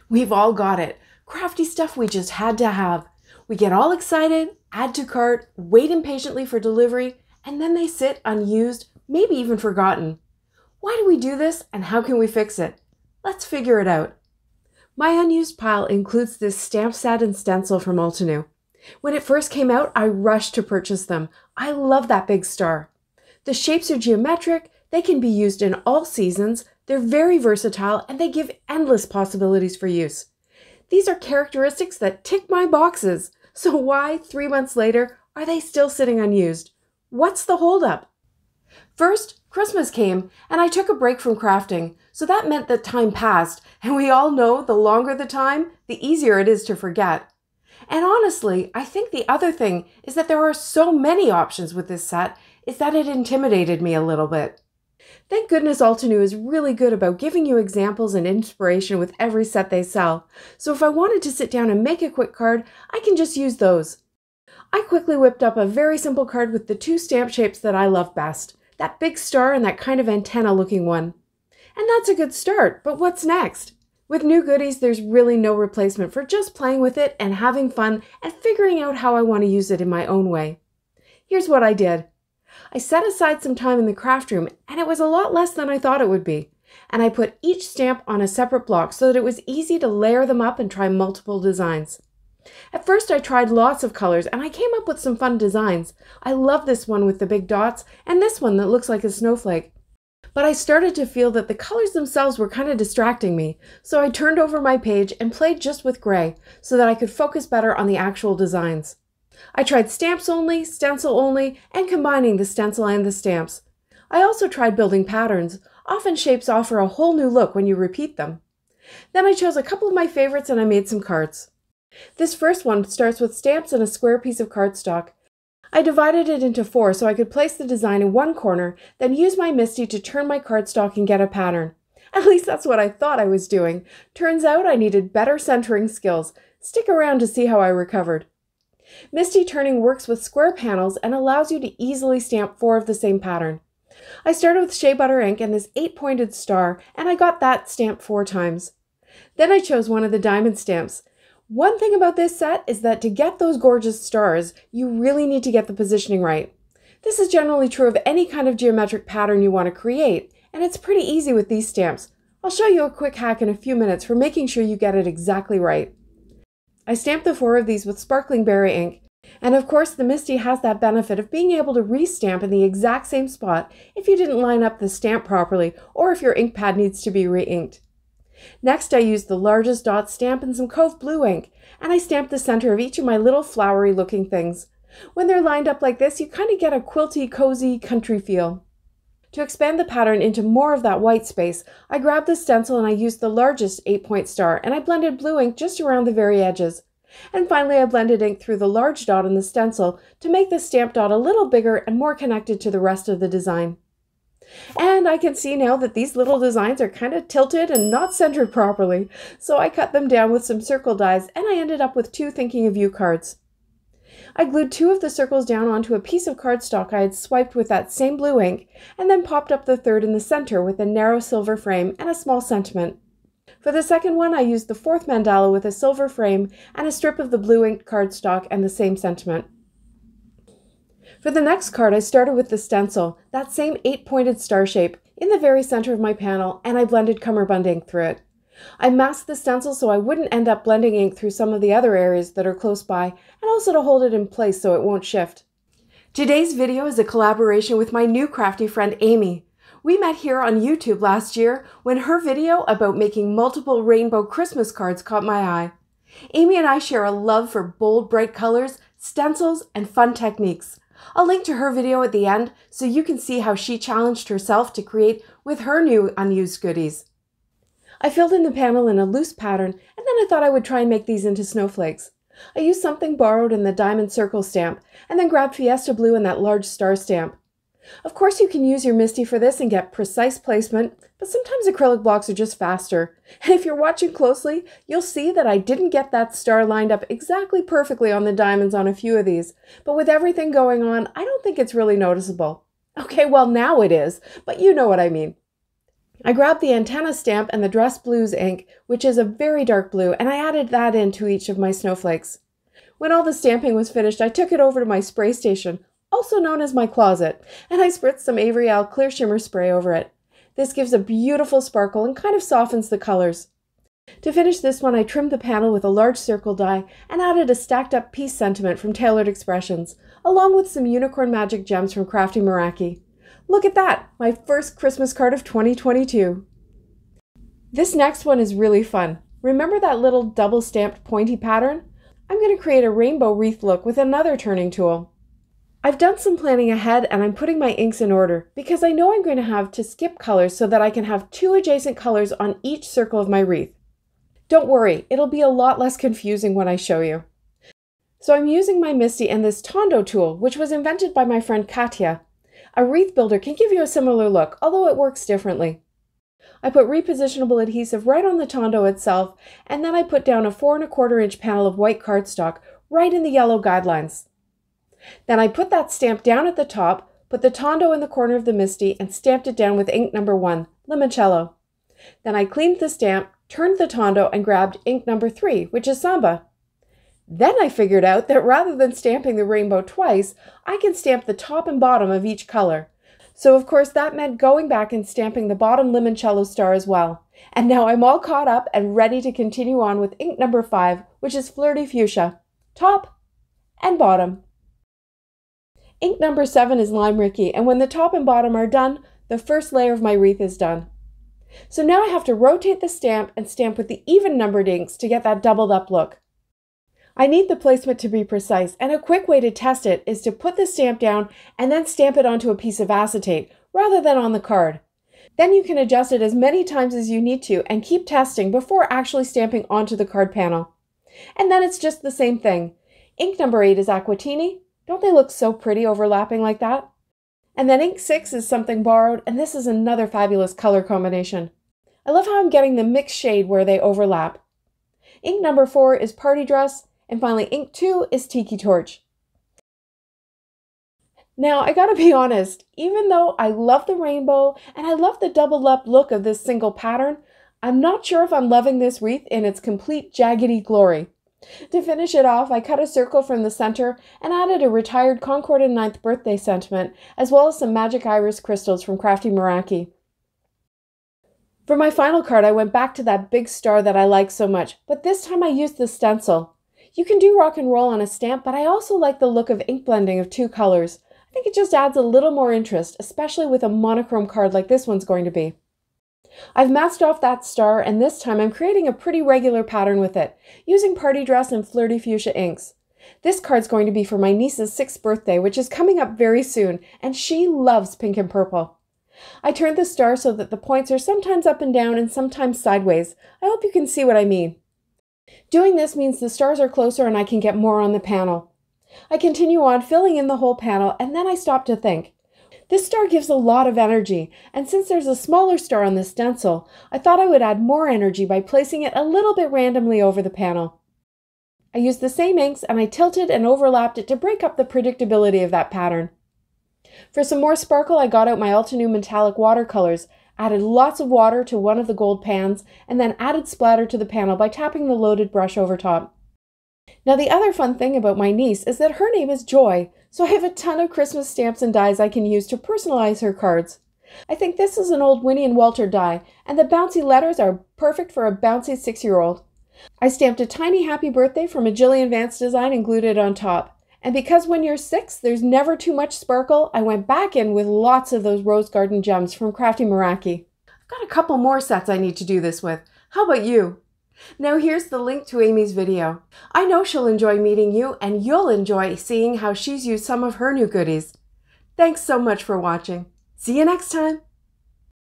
We've all got it. Crafty stuff we just had to have. We get all excited, add to cart, wait impatiently for delivery, and then they sit unused, maybe even forgotten. Why do we do this and how can we fix it? Let's figure it out. My unused pile includes this stamp set and stencil from Altenew. When it first came out, I rushed to purchase them. I love that big star. The shapes are geometric, they can be used in all seasons, they're very versatile, and they give endless possibilities for use. These are characteristics that tick my boxes. So why, 3 months later, are they still sitting unused? What's the holdup? First, Christmas came, and I took a break from crafting, so that meant that time passed, and we all know the longer the time, the easier it is to forget. And honestly, I think the other thing is that there are so many options with this set, is that it intimidated me a little bit. Thank goodness Altenew is really good about giving you examples and inspiration with every set they sell, so if I wanted to sit down and make a quick card, I can just use those. I quickly whipped up a very simple card with the two stamp shapes that I love best, that big star and that kind of antenna looking one. And that's a good start, but what's next? With new goodies, there's really no replacement for just playing with it and having fun and figuring out how I want to use it in my own way. Here's what I did. I set aside some time in the craft room, and it was a lot less than I thought it would be. And I put each stamp on a separate block so that it was easy to layer them up and try multiple designs. At first I tried lots of colors and I came up with some fun designs. I love this one with the big dots and this one that looks like a snowflake. But I started to feel that the colors themselves were kind of distracting me, so I turned over my page and played just with gray so that I could focus better on the actual designs. I tried stamps only, stencil only, and combining the stencil and the stamps. I also tried building patterns. Often shapes offer a whole new look when you repeat them. Then I chose a couple of my favorites and I made some cards. This first one starts with stamps and a square piece of cardstock. I divided it into 4 so I could place the design in one corner, then use my MISTI to turn my cardstock and get a pattern. At least that's what I thought I was doing. Turns out I needed better centering skills. Stick around to see how I recovered. MISTI turning works with square panels and allows you to easily stamp 4 of the same pattern. I started with Shea Butter ink and this 8-pointed star, and I got that stamped 4 times. Then I chose one of the diamond stamps. One thing about this set is that to get those gorgeous stars, you really need to get the positioning right. This is generally true of any kind of geometric pattern you want to create, and it's pretty easy with these stamps. I'll show you a quick hack in a few minutes for making sure you get it exactly right. I stamped the 4 of these with sparkling berry ink, and of course the MISTI has that benefit of being able to re-stamp in the exact same spot if you didn't line up the stamp properly or if your ink pad needs to be re-inked. Next I used the largest dot stamp and some Cove blue ink, and I stamped the center of each of my little flowery looking things. When they're lined up like this, you kind of get a quilty, cozy country feel. To expand the pattern into more of that white space, I grabbed the stencil and I used the largest 8-point star, and I blended blue ink just around the very edges. And finally I blended ink through the large dot in the stencil to make the stamp dot a little bigger and more connected to the rest of the design. And I can see now that these little designs are kind of tilted and not centered properly, so I cut them down with some circle dies and I ended up with 2 Thinking of You cards. I glued 2 of the circles down onto a piece of cardstock I had swiped with that same blue ink, and then popped up the third in the center with a narrow silver frame and a small sentiment. For the second one, I used the 4th mandala with a silver frame and a strip of the blue inked cardstock and the same sentiment. For the next card, I started with the stencil, that same 8-pointed star shape, in the very center of my panel, and I blended Cummerbund ink through it. I masked the stencil so I wouldn't end up blending ink through some of the other areas that are close by, and also to hold it in place so it won't shift. Today's video is a collaboration with my new crafty friend Amy. We met here on YouTube last year when her video about making multiple rainbow Christmas cards caught my eye. Amy and I share a love for bold, bright colors, stencils, and fun techniques. I'll link to her video at the end so you can see how she challenged herself to create with her new unused goodies. I filled in the panel in a loose pattern, and then I thought I would try and make these into snowflakes. I used something borrowed in the diamond circle stamp, and then grabbed Fiesta Blue and that large star stamp. Of course you can use your MISTI for this and get precise placement, but sometimes acrylic blocks are just faster. And if you're watching closely, you'll see that I didn't get that star lined up exactly perfectly on the diamonds on a few of these, but with everything going on, I don't think it's really noticeable. Okay, well now it is, but you know what I mean. I grabbed the antenna stamp and the dress blues ink, which is a very dark blue, and I added that into each of my snowflakes. When all the stamping was finished, I took it over to my spray station, also known as my closet, and I spritzed some Avery Al clear shimmer spray over it. This gives a beautiful sparkle and kind of softens the colors. To finish this one, I trimmed the panel with a large circle die and added a stacked up peace sentiment from Tailored Expressions, along with some unicorn magic gems from Crafty Meraki. Look at that, my first Christmas card of 2022. This next one is really fun. Remember that little double stamped pointy pattern? I'm going to create a rainbow wreath look with another turning tool. I've done some planning ahead and I'm putting my inks in order because I know I'm going to have to skip colors so that I can have 2 adjacent colors on each circle of my wreath. Don't worry, it'll be a lot less confusing when I show you. So I'm using my Misty and this Tondo tool, which was invented by my friend Katya. A wreath builder can give you a similar look, although it works differently. I put repositionable adhesive right on the Tondo itself, and then I put down a 4 1/4 inch panel of white cardstock right in the yellow guidelines. Then I put that stamp down at the top, put the Tondo in the corner of the Misty, and stamped it down with ink number 1, Limoncello. Then I cleaned the stamp, turned the Tondo, and grabbed ink number 3, which is Samba. Then I figured out that rather than stamping the rainbow twice, I can stamp the top and bottom of each color. So of course that meant going back and stamping the bottom Limoncello star as well. And now I'm all caught up and ready to continue on with ink number 5, which is Flirty Fuchsia, top and bottom. Ink number 7 is Lime Ricky, and when the top and bottom are done, the first layer of my wreath is done. So now I have to rotate the stamp and stamp with the even numbered inks to get that doubled up look. I need the placement to be precise, and a quick way to test it is to put the stamp down and then stamp it onto a piece of acetate rather than on the card. Then you can adjust it as many times as you need to and keep testing before actually stamping onto the card panel. And then it's just the same thing. Ink number 8 is Aquatini. Don't they look so pretty overlapping like that? And then ink 6 is Something Borrowed, and this is another fabulous color combination. I love how I'm getting the mixed shade where they overlap. Ink number 4 is Party Dress, and finally ink 2 is Tiki Torch. Now I gotta be honest, even though I love the rainbow and I love the doubled up look of this single pattern, I'm not sure if I'm loving this wreath in its complete jaggedy glory. To finish it off, I cut a circle from the center and added a retired Concord and 9th birthday sentiment, as well as some magic iris crystals from Crafty Meraki. For my final card, I went back to that big star that I like so much, but this time I used the stencil. You can do rock and roll on a stamp, but I also like the look of ink blending of 2 colors. I think it just adds a little more interest, especially with a monochrome card like this one's going to be. I've masked off that star, and this time I'm creating a pretty regular pattern with it, using Party Dress and Flirty Fuchsia inks. This card's going to be for my niece's 6th birthday, which is coming up very soon, and she loves pink and purple. I turned the star so that the points are sometimes up and down and sometimes sideways. I hope you can see what I mean. Doing this means the stars are closer and I can get more on the panel. I continue on filling in the whole panel, and then I stop to think. This star gives a lot of energy, and since there's a smaller star on the stencil, I thought I would add more energy by placing it a little bit randomly over the panel. I used the same inks and I tilted and overlapped it to break up the predictability of that pattern. For some more sparkle, I got out my Altenew metallic watercolors, added lots of water to one of the gold pans, and then added splatter to the panel by tapping the loaded brush over top. Now the other fun thing about my niece is that her name is Joy, so I have a ton of Christmas stamps and dies I can use to personalize her cards. I think this is an old Winnie and Walter die, and the bouncy letters are perfect for a bouncy 6-year-old. I stamped a tiny happy birthday from a Jillian Vance design and glued it on top. And because when you're 6, there's never too much sparkle, I went back in with lots of those rose garden gems from Crafty Meraki. I've got a couple more sets I need to do this with. How about you? Now here's the link to Amy's video. I know she'll enjoy meeting you, and you'll enjoy seeing how she's used some of her new goodies. Thanks so much for watching. See you next time.